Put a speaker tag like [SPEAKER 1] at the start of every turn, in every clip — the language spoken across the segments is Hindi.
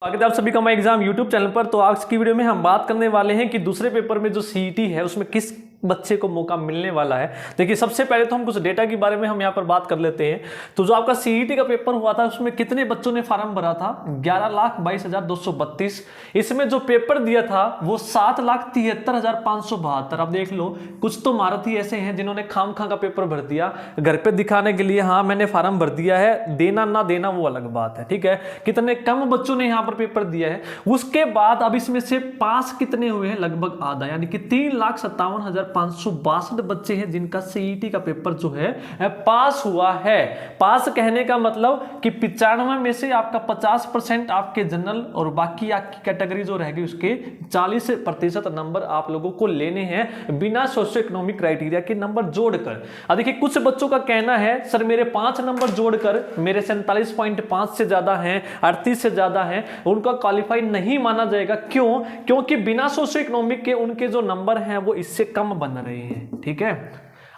[SPEAKER 1] स्वागत है आप सभी का हमारे एग्जाम यूट्यूब चैनल पर। तो आज की वीडियो में हम बात करने वाले हैं कि दूसरे पेपर में जो सीईटी है उसमें किस बच्चे को मौका मिलने वाला है। देखिए, सबसे पहले तो हम कुछ डेटा के बारे में हम यहाँ पर बात कर लेते हैं। तो जो आपका सीईटी का पेपर हुआ था उसमें कितने बच्चों ने फॉर्म भरा था? 11,22,232। इसमें जो पेपर दिया था वो 7,73,572। अब देख लो, कुछ तो महारथी ऐसे हैं जिन्होंने खाम खा का पेपर भर दिया घर पे दिखाने के लिए, हाँ मैंने फॉर्म भर दिया है, देना ना देना वो अलग बात है। ठीक है, कितने कम बच्चों ने यहाँ पर पेपर दिया है। उसके बाद अब इसमें से पास कितने हुए हैं? लगभग आधा, यानी कि 3,57,562 बच्चे हैं जिनका सीईटी का पेपर जो है पास हुआ है। पास कहने का मतलब कि 95 में से आपका 50% आपके जनरल और बाकी आपकी कैटेगरी जो रहेगी उसके 40% नंबर आप लोगों को लेने हैं बिना सोशियो इकोनॉमिक क्राइटेरिया के नंबर जोड़कर। अब देखिए, कुछ बच्चों का कहना है सर मेरे 5 नंबर जोड़कर मेरे 47.5 से ज्यादा हैं, 38 से ज्यादा हैं, उनका क्वालिफाई नहीं माना जाएगा। क्यों? क्योंकि बिना सोशियो इकोनॉमिक के उनके जो नंबर हैं वो इससे कम बन रहे हैं। ठीक है,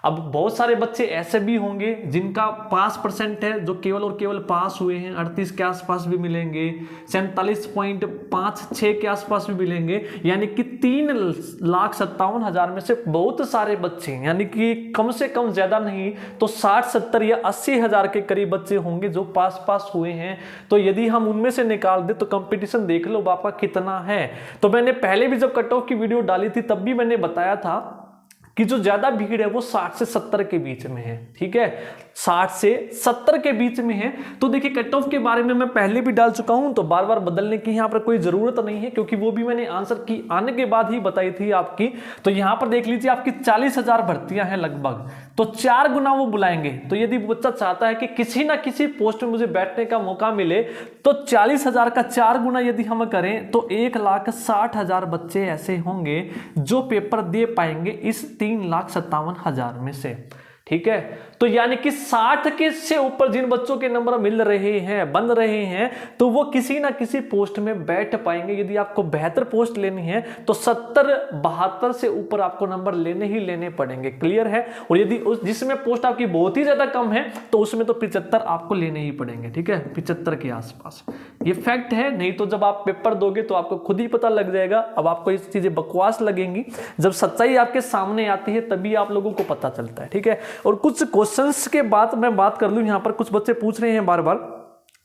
[SPEAKER 1] अब बहुत सारे बच्चे ऐसे भी होंगे जिनका पास परसेंट है जो केवल और केवल पास हुए हैं, 38 के आसपास भी मिलेंगे, 47.56 के आसपास भी मिलेंगे, यानी कि 3,57,000 में से बहुत सारे बच्चे, यानी कि कम से कम ज्यादा नहीं तो 60, 70 या 80,000 के करीब बच्चे होंगे जो पास हुए हैं। तो यदि हम उनमें से निकाल दे तो कंपटीशन देख लो बापा कितना है। तो मैंने पहले भी जब कट ऑफ की वीडियो डाली थी तब भी मैंने बताया था कि जो ज्यादा भीड़ है वो 60 से 70 के बीच में है। ठीक है, 60 से 70 के बीच में है। तो देखिए, कट ऑफ के बारे में मैं पहले भी डाल चुका हूं, तो बार बार बदलने की यहां पर कोई जरूरत नहीं है क्योंकि वो भी मैंने आंसर की आने के बाद ही बताई थी आपकी। तो यहां पर देख लीजिए, आपकी 40,000 भर्तियां हैं लगभग, तो 4 गुना वो बुलाएंगे। तो यदि बच्चा चाहता है कि किसी ना किसी पोस्ट में मुझे बैठने का मौका मिले तो 40,000 का 4 गुना यदि हम करें तो 1,60,000 बच्चे ऐसे होंगे जो पेपर दे पाएंगे इस 3,57,000 में से। ठीक है, तो यानी कि 60 के से ऊपर जिन बच्चों के नंबर मिल रहे हैं, बन रहे हैं, तो वो किसी ना किसी पोस्ट में बैठ पाएंगे। यदि आपको बेहतर पोस्ट लेनी है तो 70, 72 से ऊपर आपको नंबर लेने ही लेने पड़ेंगे। क्लियर है? और यदि उस जिसमें पोस्ट आपकी बहुत ही ज्यादा कम है तो उसमें तो 75 आपको लेने ही पड़ेंगे। ठीक है, 75 के आसपास, ये फैक्ट है। नहीं तो जब आप पेपर दोगे तो आपको खुद ही पता लग जाएगा। अब आपको ये चीजें बकवास लगेंगी, जब सच्चाई आपके सामने आती है तभी आप लोगों को पता चलता है। ठीक है, और कुछ क्वेश्चंस के बाद मैं बात कर लूं। यहां पर कुछ बच्चे पूछ रहे हैं बार बार,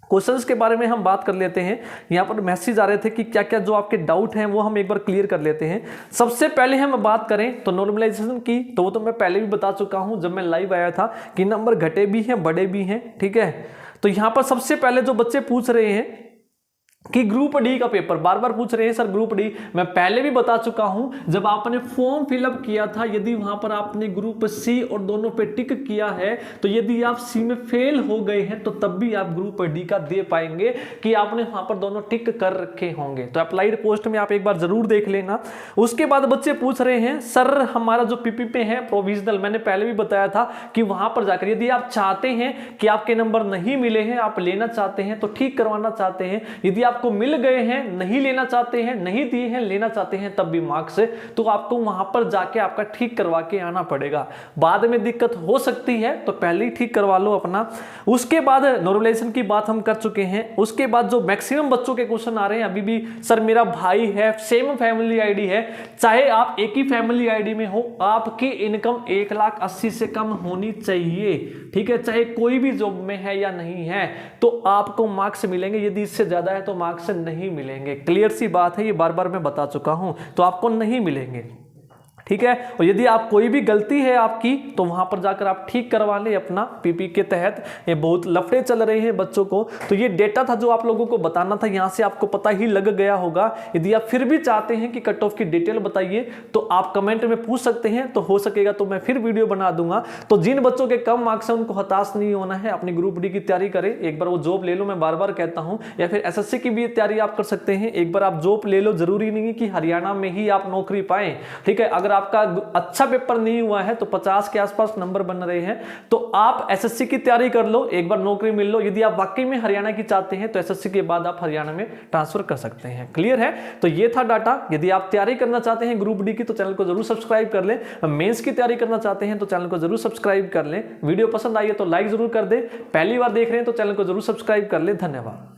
[SPEAKER 1] क्वेश्चंस के बारे में हम बात कर लेते हैं। यहां पर मैसेज आ रहे थे कि क्या क्या जो आपके डाउट हैं वो हम एक बार क्लियर कर लेते हैं। सबसे पहले हम बात करें तो नॉर्मलाइजेशन की, तो वो तो मैं पहले भी बता चुका हूं जब मैं लाइव आया था कि नंबर घटे भी हैं बड़े भी हैं। ठीक है, तो यहां पर सबसे पहले जो बच्चे पूछ रहे हैं कि ग्रुप डी का पेपर, बार बार पूछ रहे हैं सर ग्रुप डी, मैं पहले भी बता चुका हूं जब आपने फॉर्म फिलअप किया था, यदि वहां पर आपने ग्रुप सी और दोनों पे टिक किया है तो यदि आप सी में फेल हो गए हैं तो तब भी आप ग्रुप डी का दे पाएंगे कि आपने वहां पर दोनों टिक कर रखे होंगे। तो अप्लाइड पोस्ट में आप एक बार जरूर देख लेना। उसके बाद बच्चे पूछ रहे हैं सर हमारा जो पीपी पे है प्रोविजनल, मैंने पहले भी बताया था कि वहां पर जाकर यदि आप चाहते हैं कि आपके नंबर नहीं मिले हैं, आप लेना चाहते हैं तो ठीक करवाना चाहते हैं, यदि आपको मिल गए हैं, नहीं लेना चाहते हैं, नहीं दिए हैं, लेना चाहते हैं तब भी मार्क्स है, तो आपको वहां पर जाके आपका ठीक करवा के आना पड़ेगा। बाद में दिक्कत हो सकती है तो पहले ही ठीक करवा लो अपना। उसके बाद नॉर्मलाइजेशन की बात हम कर चुके हैं। उसके बाद जो मैक्सिमम बच्चों के क्वेश्चन आ रहे हैं अभी भी, सर मेरा भाई है, सेम फैमिली आईडी है, चाहे आप एक ही फैमिली आईडी में हो, आपकी इनकम 1,80,000 से कम होनी चाहिए। ठीक है, चाहे कोई भी जॉब में है या नहीं है, तो आपको मार्क्स मिलेंगे। यदि इससे ज्यादा है तो मार्क्स नहीं मिलेंगे। क्लियर सी बात है, ये बार बार मैं बता चुका हूं, तो आपको नहीं मिलेंगे। ठीक है, और यदि आप कोई भी गलती है आपकी तो वहां पर जाकर आप ठीक करवा लें अपना पीपी के तहत। ये बहुत लफड़े चल रहे हैं बच्चों को, तो ये डेटा था जो आप लोगों को बताना था, यहां से आपको पता ही लग गया होगा। यदि आप फिर भी चाहते हैं कि कट ऑफ की डिटेल बताइए तो आप कमेंट में पूछ सकते हैं, तो हो सकेगा तो मैं फिर वीडियो बना दूंगा। तो जिन बच्चों के कम मार्क्स हैं उनको हताश नहीं होना है, अपनी ग्रुप डी की तैयारी करें, एक बार वो जॉब ले लो, मैं बार बार कहता हूं, या फिर एसएससी की भी तैयारी आप कर सकते हैं। एक बार आप जॉब ले लो, जरूरी नहीं है कि हरियाणा में ही आप नौकरी पाए। ठीक है, अगर आपका अच्छा पेपर नहीं हुआ है तो 50 के आसपास नंबर बन रहे हैं तो आप एसएससी की तैयारी कर लो, एक बार नौकरी मिल लो। यदि आप वाकई में हरियाणा की चाहते हैं तो एसएससी के बाद आप हरियाणा में ट्रांसफर कर सकते हैं। क्लियर है? तो ये था डाटा। यदि आप तैयारी करना चाहते हैं ग्रुप डी की तो चैनल को जरूर सब्सक्राइब कर लें। मेंस की तैयारी करना चाहते हैं तो चैनल को जरूर सब्सक्राइब कर लें। वीडियो पसंद आई है तो लाइक जरूर कर दे। पहली बार देख रहे हैं तो चैनल को जरूर सब्सक्राइब कर लें। धन्यवाद।